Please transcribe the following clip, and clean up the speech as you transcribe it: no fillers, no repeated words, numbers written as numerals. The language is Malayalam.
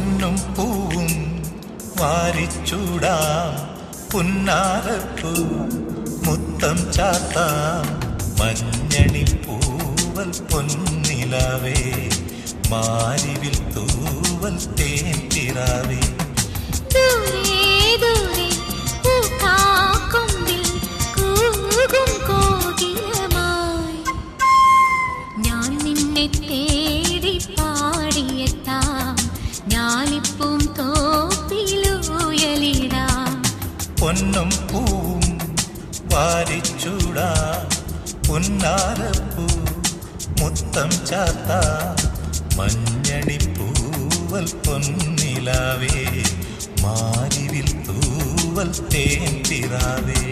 പൊന്നും പൂവും വാരിച്ചൂടാം, പുന്നാരപ്പൂ മുത്തം ചാത്താം. മഞ്ഞണി പൂവൽ പൊന്നിലാവേ, മാരിവിൽ തൂവൽ തേൻപിറാവേ. ഞാൻ നിന്നെ തേടി പാടിയെത്താം, ഞാനിപ്പും തോപ്പിലുയലിടാം. പൊന്നും പൂവും വാരിച്ചൂടാം, പുന്നാരപ്പൂ മുത്തം ചാത്താം. മഞ്ഞണി പൂവൽ പൊന്നിലാവേ, മാരിവിൽ തൂവൽ തേൻപിറാവേ.